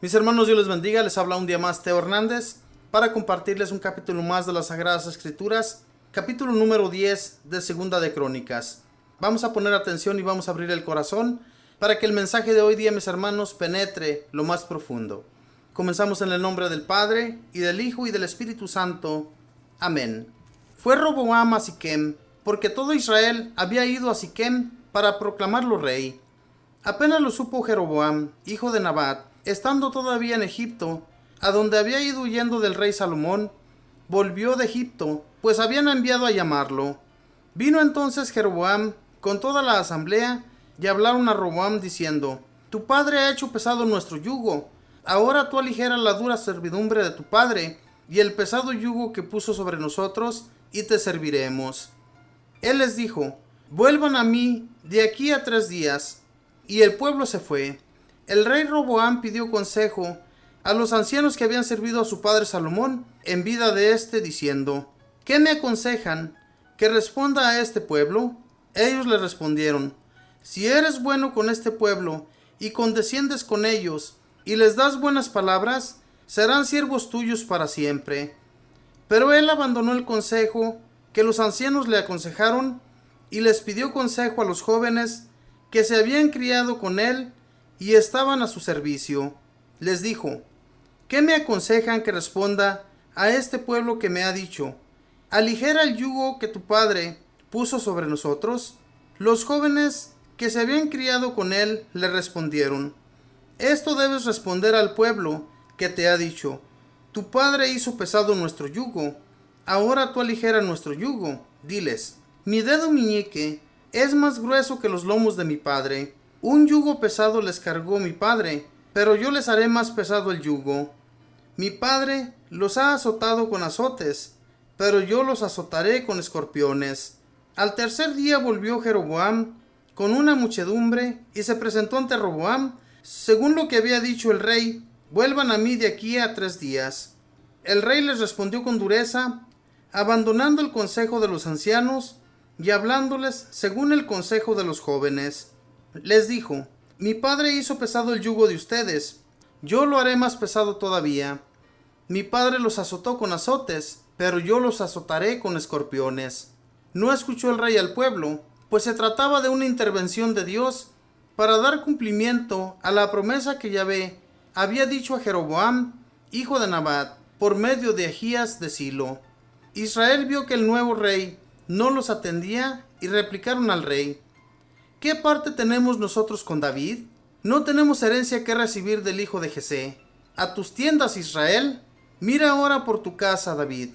Mis hermanos, Dios les bendiga. Les habla un día más Teo Hernández para compartirles un capítulo más de las Sagradas Escrituras, capítulo número 10 de Segunda de Crónicas. Vamos a poner atención y vamos a abrir el corazón para que el mensaje de hoy día, mis hermanos, penetre lo más profundo. Comenzamos en el nombre del Padre, y del Hijo, y del Espíritu Santo. Amén. Fue Roboam a Siquem, porque todo Israel había ido a Siquem para proclamarlo rey. Apenas lo supo Jeroboam, hijo de Nabat, estando todavía en Egipto, a donde había ido huyendo del rey Salomón, volvió de Egipto, pues habían enviado a llamarlo. Vino entonces Jeroboam con toda la asamblea, y hablaron a Roboam diciendo: Tu padre ha hecho pesado nuestro yugo, ahora tú aligera la dura servidumbre de tu padre, y el pesado yugo que puso sobre nosotros, y te serviremos. Él les dijo: Vuelvan a mí de aquí a 3 días. Y el pueblo se fue. El rey Roboam pidió consejo a los ancianos que habían servido a su padre Salomón en vida de éste, diciendo: ¿Qué me aconsejan que responda a este pueblo? Ellos le respondieron: Si eres bueno con este pueblo y condesciendes con ellos y les das buenas palabras, serán siervos tuyos para siempre. Pero él abandonó el consejo que los ancianos le aconsejaron y les pidió consejo a los jóvenes que se habían criado con él y estaban a su servicio. Les dijo: ¿Qué me aconsejan que responda a este pueblo que me ha dicho: Aligera el yugo que tu padre puso sobre nosotros? Los jóvenes que se habían criado con él le respondieron: Esto debes responder al pueblo que te ha dicho: Tu padre hizo pesado nuestro yugo, ahora tú aligera nuestro yugo. Diles: Mi dedo meñique es más grueso que los lomos de mi padre. Un yugo pesado les cargó mi padre, pero yo les haré más pesado el yugo. Mi padre los ha azotado con azotes, pero yo los azotaré con escorpiones. Al tercer día volvió Jeroboam con una muchedumbre y se presentó ante Roboam, según lo que había dicho el rey: Vuelvan a mí de aquí a 3 días. El rey les respondió con dureza, abandonando el consejo de los ancianos y hablándoles según el consejo de los jóvenes. Les dijo: Mi padre hizo pesado el yugo de ustedes, yo lo haré más pesado todavía. Mi padre los azotó con azotes, pero yo los azotaré con escorpiones. No escuchó el rey al pueblo, pues se trataba de una intervención de Dios para dar cumplimiento a la promesa que Yahvé había dicho a Jeroboam, hijo de Nabat, por medio de Ahías de Silo. Israel vio que el nuevo rey no los atendía y replicaron al rey: ¿Qué parte tenemos nosotros con David? No tenemos herencia que recibir del hijo de Jesé. A tus tiendas, Israel. Mira ahora por tu casa, David.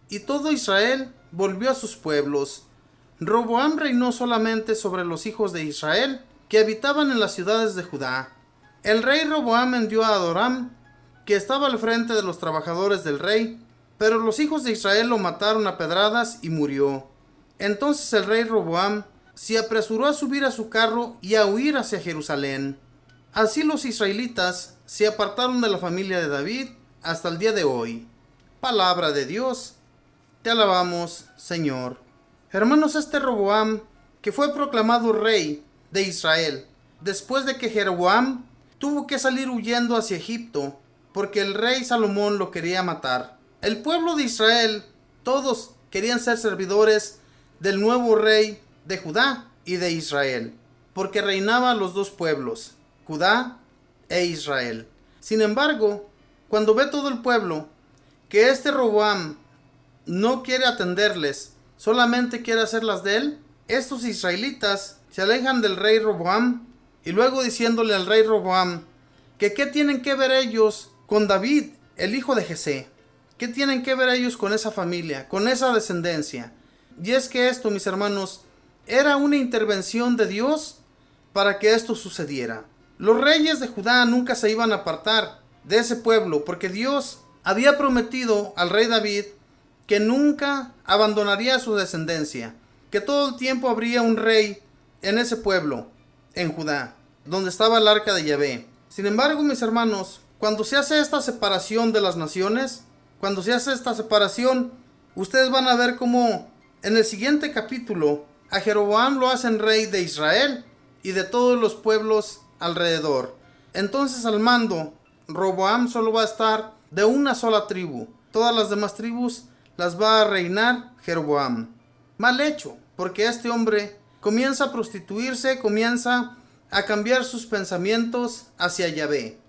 Y todo Israel volvió a sus pueblos. Roboam reinó solamente sobre los hijos de Israel que habitaban en las ciudades de Judá. El rey Roboam envió a Adoram, que estaba al frente de los trabajadores del rey, pero los hijos de Israel lo mataron a pedradas y murió. Entonces el rey Roboam se apresuró a subir a su carro y a huir hacia Jerusalén. Así los israelitas se apartaron de la familia de David hasta el día de hoy. Palabra de Dios. Te alabamos, Señor. Hermanos, este Roboam, que fue proclamado rey de Israel, después de que Jeroboam tuvo que salir huyendo hacia Egipto, porque el rey Salomón lo quería matar. El pueblo de Israel, todos querían ser servidores del nuevo rey de Judá y de Israel, porque reinaban los dos pueblos, Judá e Israel. Sin embargo, cuando ve todo el pueblo que este Roboam no quiere atenderles, solamente quiere hacerlas de él, estos israelitas se alejan del rey Roboam y luego diciéndole al rey Roboam que qué tienen que ver ellos con David, el hijo de Jesé. ¿Qué tienen que ver ellos con esa familia, con esa descendencia? Y es que esto, mis hermanos, era una intervención de Dios para que esto sucediera. Los reyes de Judá nunca se iban a apartar de ese pueblo, porque Dios había prometido al rey David que nunca abandonaría a su descendencia, que todo el tiempo habría un rey en ese pueblo, en Judá, donde estaba el arca de Yahvé. Sin embargo, mis hermanos, cuando se hace esta separación de las naciones, cuando se hace esta separación, ustedes van a ver cómo en el siguiente capítulo a Jeroboam lo hacen rey de Israel y de todos los pueblos alrededor. Entonces, al mando Roboam solo va a estar de una sola tribu. Todas las demás tribus las va a reinar Jeroboam. Mal hecho, porque este hombre comienza a prostituirse, comienza a cambiar sus pensamientos hacia Yahvé.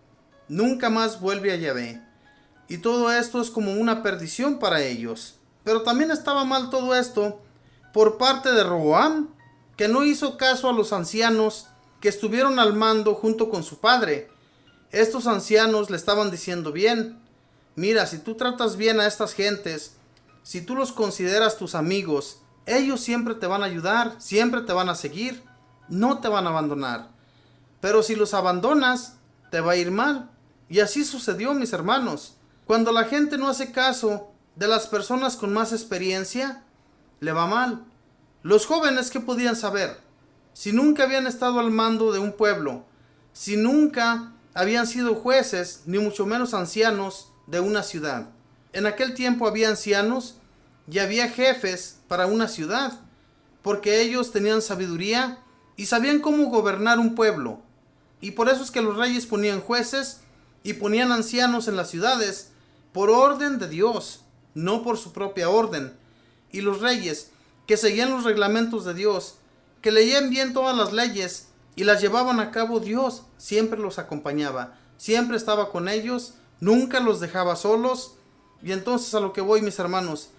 Nunca más vuelve a Yahvé. Y todo esto es como una perdición para ellos. Pero también estaba mal todo esto por parte de Roboam, que no hizo caso a los ancianos que estuvieron al mando junto con su padre. Estos ancianos le estaban diciendo bien: mira, si tú tratas bien a estas gentes, si tú los consideras tus amigos, ellos siempre te van a ayudar, siempre te van a seguir, no te van a abandonar. Pero si los abandonas, te va a ir mal. Y así sucedió, mis hermanos. Cuando la gente no hace caso de las personas con más experiencia, le va mal. Los jóvenes, ¿qué podían saber? Si nunca habían estado al mando de un pueblo, si nunca habían sido jueces, ni mucho menos ancianos de una ciudad. En aquel tiempo había ancianos y había jefes para una ciudad, porque ellos tenían sabiduría y sabían cómo gobernar un pueblo. Y por eso es que los reyes ponían jueces y ponían ancianos en las ciudades por orden de Dios, no por su propia orden. Y los reyes que seguían los reglamentos de Dios, que leían bien todas las leyes y las llevaban a cabo, Dios siempre los acompañaba, siempre estaba con ellos, nunca los dejaba solos. Y entonces a lo que voy, mis hermanos,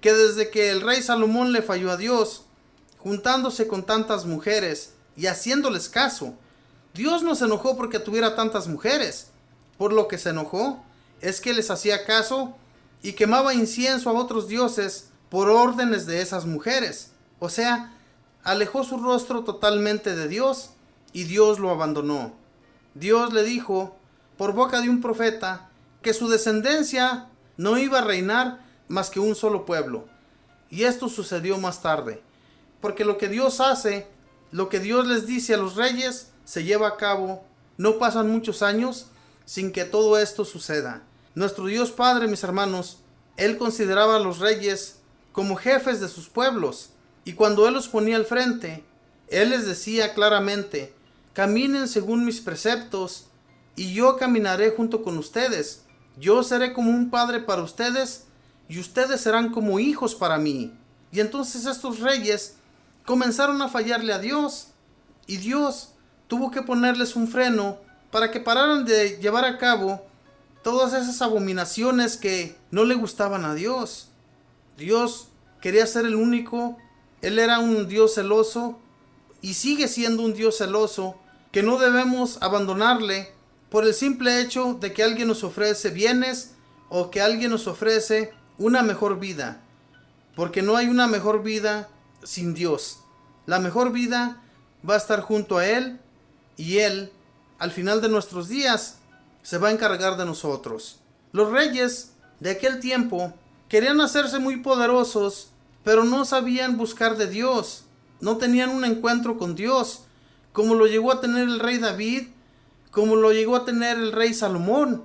que desde que el rey Salomón le falló a Dios, juntándose con tantas mujeres y haciéndoles caso, Dios no se enojó porque tuviera tantas mujeres. Por lo que se enojó es que les hacía caso y quemaba incienso a otros dioses por órdenes de esas mujeres. O sea, alejó su rostro totalmente de Dios y Dios lo abandonó. Dios le dijo por boca de un profeta que su descendencia no iba a reinar más que un solo pueblo. Y esto sucedió más tarde, porque lo que Dios hace, lo que Dios les dice a los reyes, se lleva a cabo. No pasan muchos años sin que todo esto suceda. Nuestro Dios Padre, mis hermanos, Él consideraba a los reyes como jefes de sus pueblos, y cuando Él los ponía al frente, Él les decía claramente: caminen según mis preceptos, y yo caminaré junto con ustedes. Yo seré como un padre para ustedes, y ustedes serán como hijos para mí. Y entonces estos reyes comenzaron a fallarle a Dios, y Dios tuvo que ponerles un freno para que pararan de llevar a cabo todas esas abominaciones que no le gustaban a Dios. Dios quería ser el único. Él era un Dios celoso y sigue siendo un Dios celoso que no debemos abandonarle por el simple hecho de que alguien nos ofrece bienes o que alguien nos ofrece una mejor vida, porque no hay una mejor vida sin Dios. La mejor vida va a estar junto a Él, y Él, al final de nuestros días, se va a encargar de nosotros. Los reyes de aquel tiempo querían hacerse muy poderosos, pero no sabían buscar de Dios, no tenían un encuentro con Dios, como lo llegó a tener el rey David, como lo llegó a tener el rey Salomón.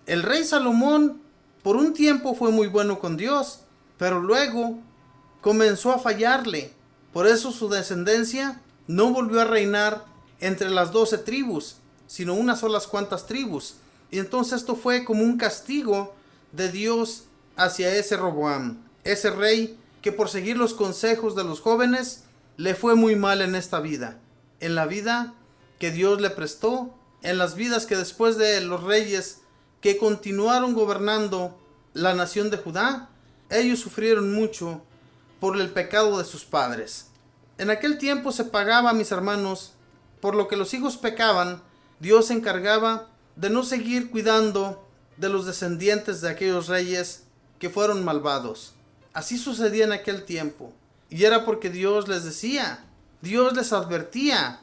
El rey Salomón por un tiempo fue muy bueno con Dios, pero luego comenzó a fallarle. Por eso su descendencia no volvió a reinar entre las 12 tribus, sino unas solas cuantas tribus. Y entonces esto fue como un castigo de Dios hacia ese Roboam, ese rey que por seguir los consejos de los jóvenes le fue muy mal en esta vida, en la vida que Dios le prestó, en las vidas que después de los reyes que continuaron gobernando la nación de Judá, ellos sufrieron mucho por el pecado de sus padres. En aquel tiempo se pagaba, mis hermanos, por lo que los hijos pecaban. Dios se encargaba de no seguir cuidando de los descendientes de aquellos reyes que fueron malvados. Así sucedía en aquel tiempo. Y era porque Dios les decía, Dios les advertía.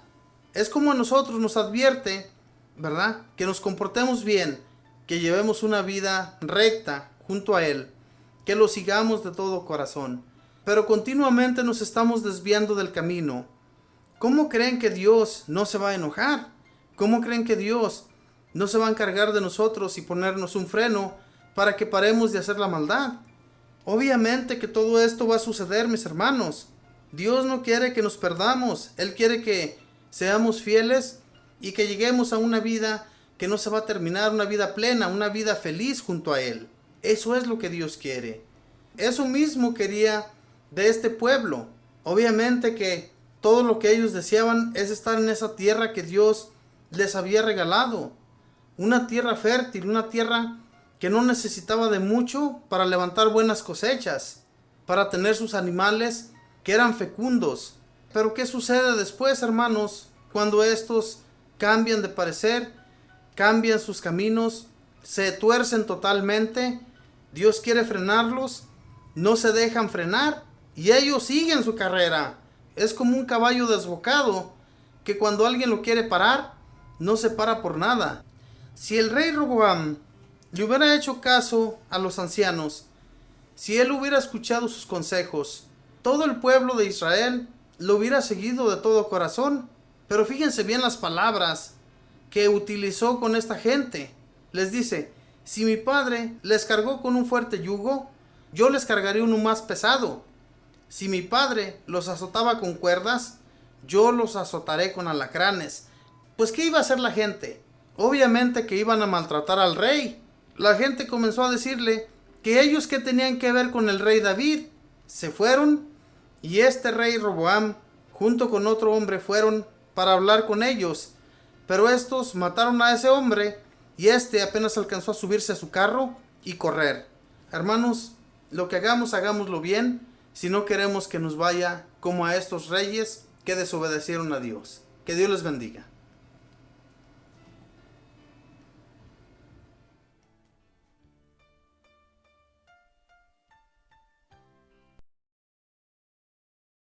Es como a nosotros nos advierte, ¿verdad? Que nos comportemos bien, que llevemos una vida recta junto a Él, que lo sigamos de todo corazón. Pero continuamente nos estamos desviando del camino. ¿Cómo creen que Dios no se va a enojar? ¿Cómo creen que Dios no se va a encargar de nosotros y ponernos un freno para que paremos de hacer la maldad? Obviamente que todo esto va a suceder, mis hermanos. Dios no quiere que nos perdamos. Él quiere que seamos fieles y que lleguemos a una vida que no se va a terminar una vida plena, una vida feliz junto a Él. Eso es lo que Dios quiere. Eso mismo quería de este pueblo. Obviamente que todo lo que ellos deseaban es estar en esa tierra que Dios les había regalado. Una tierra fértil, una tierra que no necesitaba de mucho para levantar buenas cosechas, para tener sus animales que eran fecundos. Pero ¿qué sucede después, hermanos, cuando estos cambian de parecer, cambian sus caminos, se tuercen totalmente? Dios quiere frenarlos, no se dejan frenar y ellos siguen su carrera. Es como un caballo desbocado que cuando alguien lo quiere parar, no se para por nada. Si el rey Roboam le hubiera hecho caso a los ancianos, si él hubiera escuchado sus consejos, todo el pueblo de Israel lo hubiera seguido de todo corazón. Pero fíjense bien las palabras que utilizó con esta gente. Les dice: si mi padre les cargó con un fuerte yugo, yo les cargaré uno más pesado. Si mi padre los azotaba con cuerdas, yo los azotaré con alacranes. Pues ¿qué iba a hacer la gente? Obviamente que iban a maltratar al rey. La gente comenzó a decirle que ellos qué tenían que ver con el rey David. Se fueron y este rey Roboam junto con otro hombre fueron para hablar con ellos. Pero estos mataron a ese hombre y este apenas alcanzó a subirse a su carro y correr. Hermanos, lo que hagamos, hagámoslo bien, si no queremos que nos vaya como a estos reyes que desobedecieron a Dios. Que Dios les bendiga.